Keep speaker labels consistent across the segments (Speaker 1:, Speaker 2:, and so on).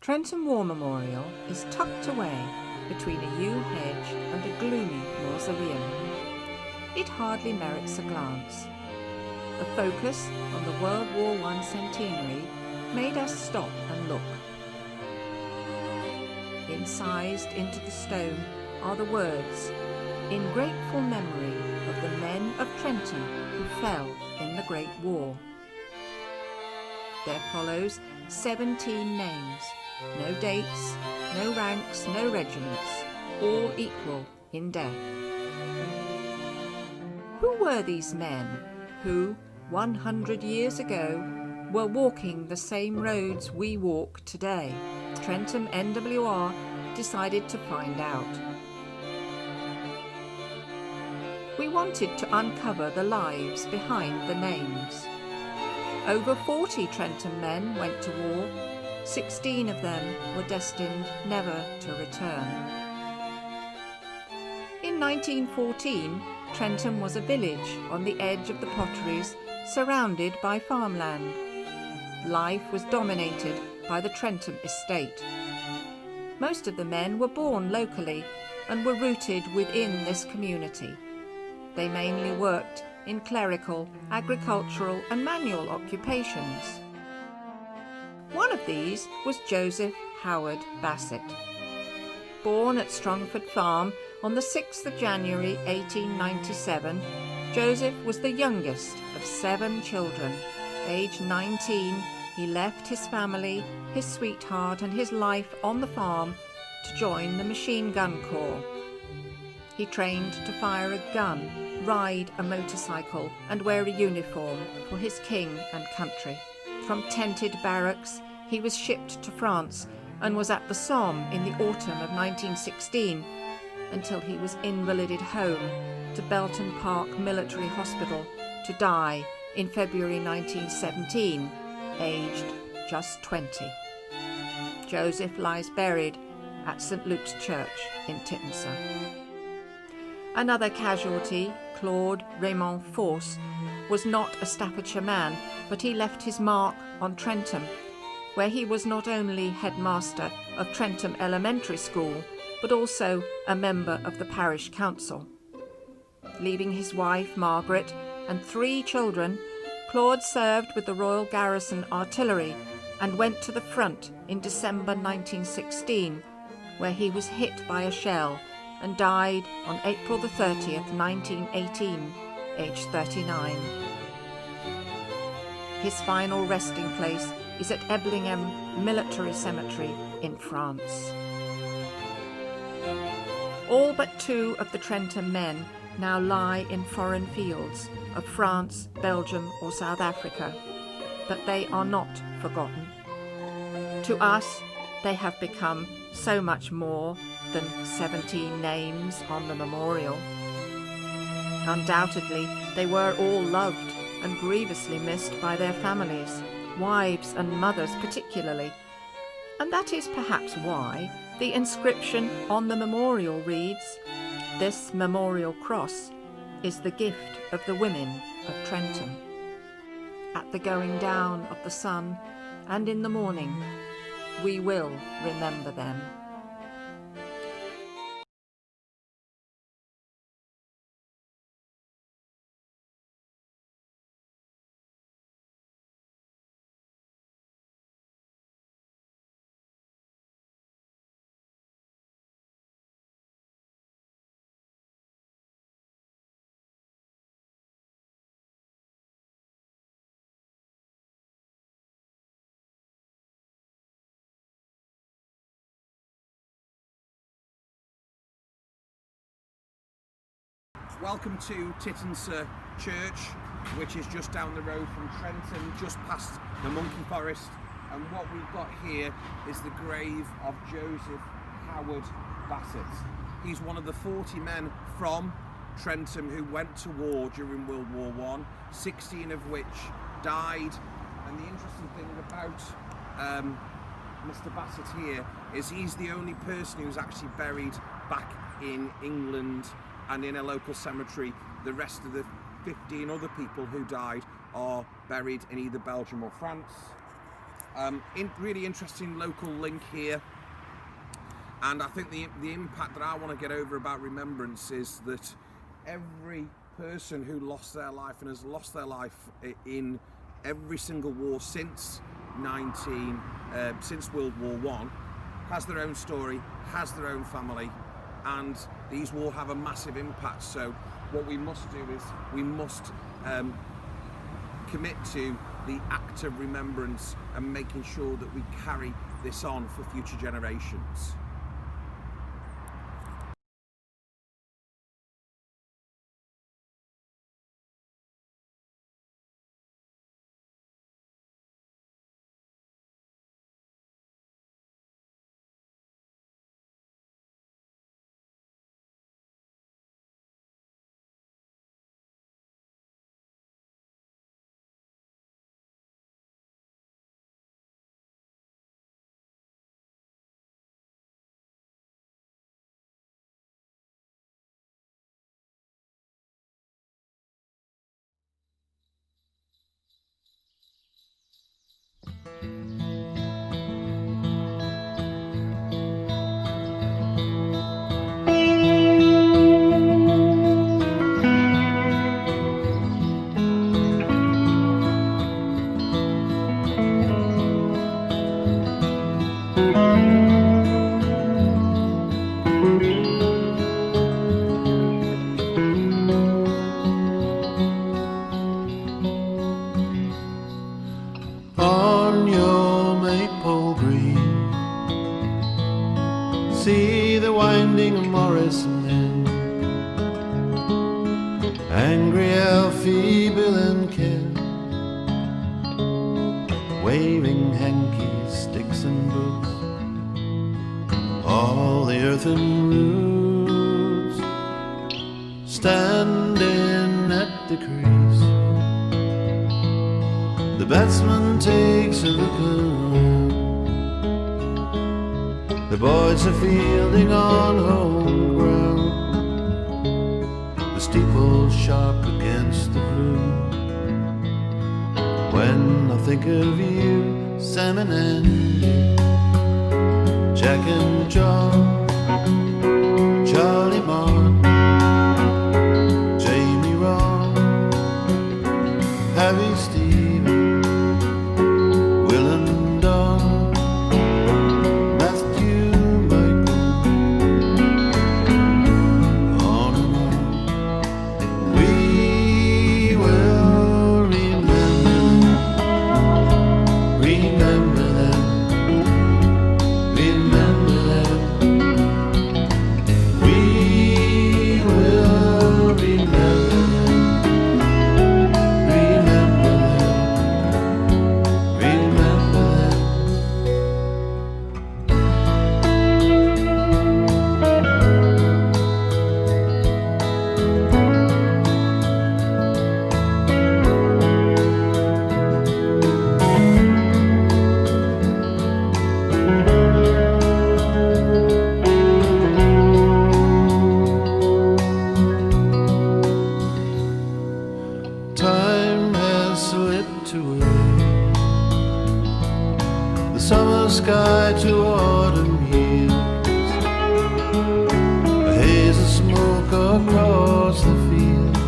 Speaker 1: Trentham War Memorial is tucked away between a yew hedge and a gloomy mausoleum. It hardly merits a glance. The focus on the World War I centenary made us stop and look. Incised into the stone are the words, "In grateful memory of the men of Trentham who fell in the Great War." There follows 17 names, no dates, no ranks, no regiments, all equal in death. Who were these men who, 100 years ago, were walking the same roads we walk today? Trentham NWR decided to find out. We wanted to uncover the lives behind the names. Over 40 Trentham men went to war. 16 of them were destined never to return. In 1914, Trentham was a village on the edge of the Potteries, surrounded by farmland. Life was dominated by the Trentham estate. Most of the men were born locally and were rooted within this community. They mainly worked in clerical, agricultural and manual occupations. One of these was Joseph Howard Bassett. Born at Strongford Farm on the 6th of January 1897, Joseph was the youngest of 7 children. Aged 19, he left his family, his sweetheart and his life on the farm to join the Machine Gun Corps. He trained to fire a gun, ride a motorcycle and wear a uniform for his king and country. From tented barracks, he was shipped to France and was at the Somme in the autumn of 1916 until he was invalided home to Belton Park Military Hospital to die in February 1917, aged just 20. Joseph lies buried at St Luke's Church in Tittenser. Another casualty, Claude Raymond Force, was not a Staffordshire man, but he left his mark on Trentham, where he was not only headmaster of Trentham Elementary School, but also a member of the parish council. Leaving his wife, Margaret, and 3 children, Claude served with the Royal Garrison Artillery and went to the front in December 1916, where he was hit by a shell and died on April the 30th, 1918, aged 39. His final resting place is at Eblingham Military Cemetery in France. All but 2 of the Trentham men now lie in foreign fields of France, Belgium or South Africa, but they are not forgotten. To us, they have become so much more than 17 names on the memorial. Undoubtedly, they were all loved and grievously missed by their families, wives and mothers particularly, and that is perhaps why the inscription on the memorial reads, "This memorial cross is the gift of the women of Trentham." At the going down of the sun and in the morning, we will remember them.
Speaker 2: Welcome to Tittenser Church, which is just down the road from Trentham, just past the Monkey Forest. And what we've got here is the grave of Joseph Howard Bassett. He's one of the 40 men from Trentham who went to war during World War I, 16 of which died. And the interesting thing about Mr. Bassett here is he's the only person who's actually buried back in England and in a local cemetery. The rest of the 15 other people who died are buried in either Belgium or France. Really interesting local link here. And I think the impact that I want to get over about remembrance is that every person who lost their life and has lost their life in every single war since since World War One has their own story, has their own family, and these wars have a massive impact. So what we must do is we must commit to the act of remembrance and making sure that we carry this on for future generations.
Speaker 3: On your maple green, see the winding of Morrison Inn, angry Alfie, Bill and Ken, waving hankies, sticks and boots, all the earthen roots, standing at the crease. The batsman takes a look around. The boys are fielding on home ground. The steeple's sharp against the blue. When I think of you, Sam and Andy, Jack and John, Charlie Martin, Jamie Ron, Harry Stevens, time has slipped away, the summer sky to autumn years, a haze of smoke across the fields.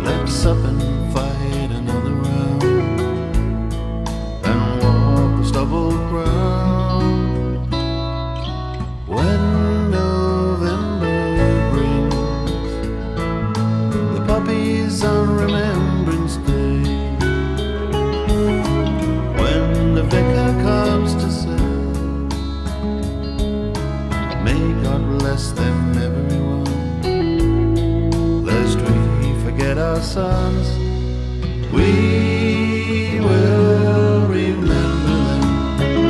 Speaker 3: Let's up and fight another round and walk the stubble ground. When November brings the puppies on Remembrance Day, when the vicar comes to say, may God bless them everyone, lest we forget our sons, we will remember them,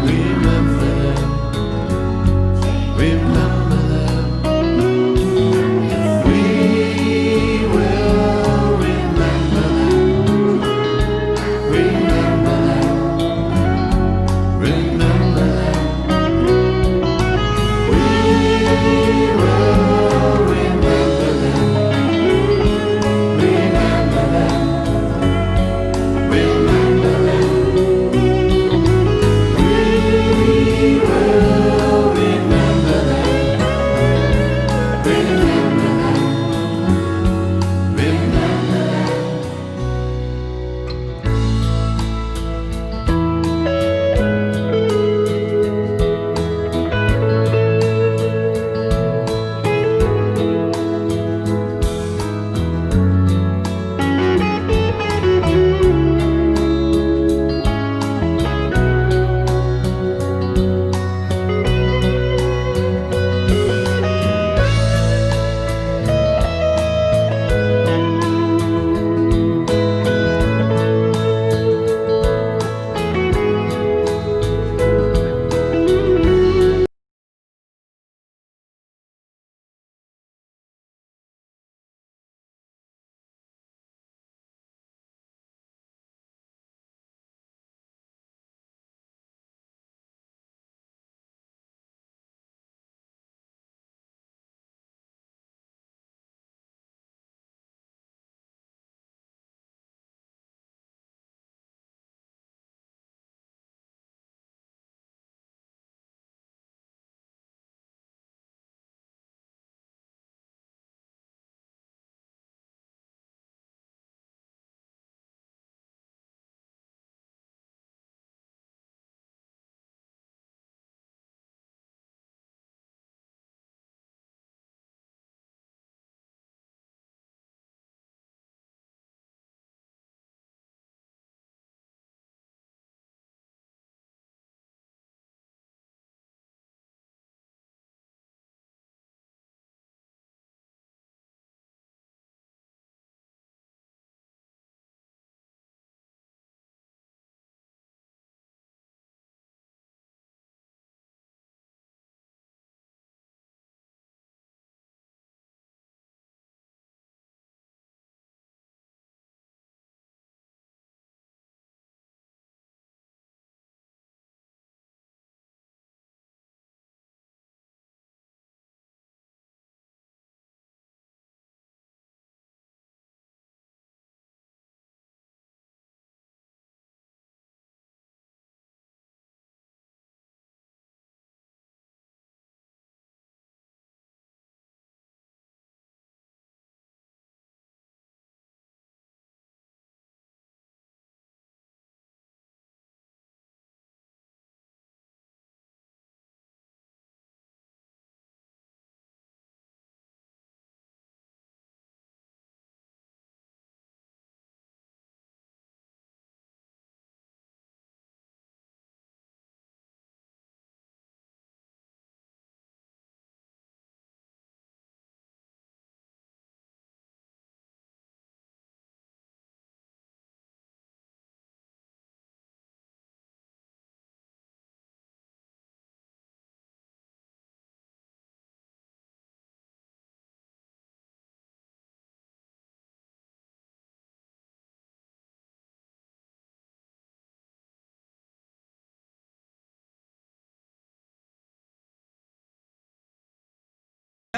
Speaker 3: remember them, remember them. We will remember them, remember them, remember them. We will remember them, remember them.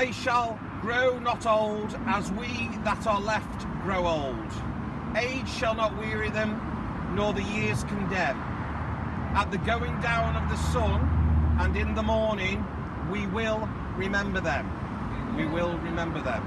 Speaker 2: They shall grow not old, as we that are left grow old. Age shall not weary them, nor the years condemn. At the going down of the sun, and in the morning, we will remember them. We will remember them.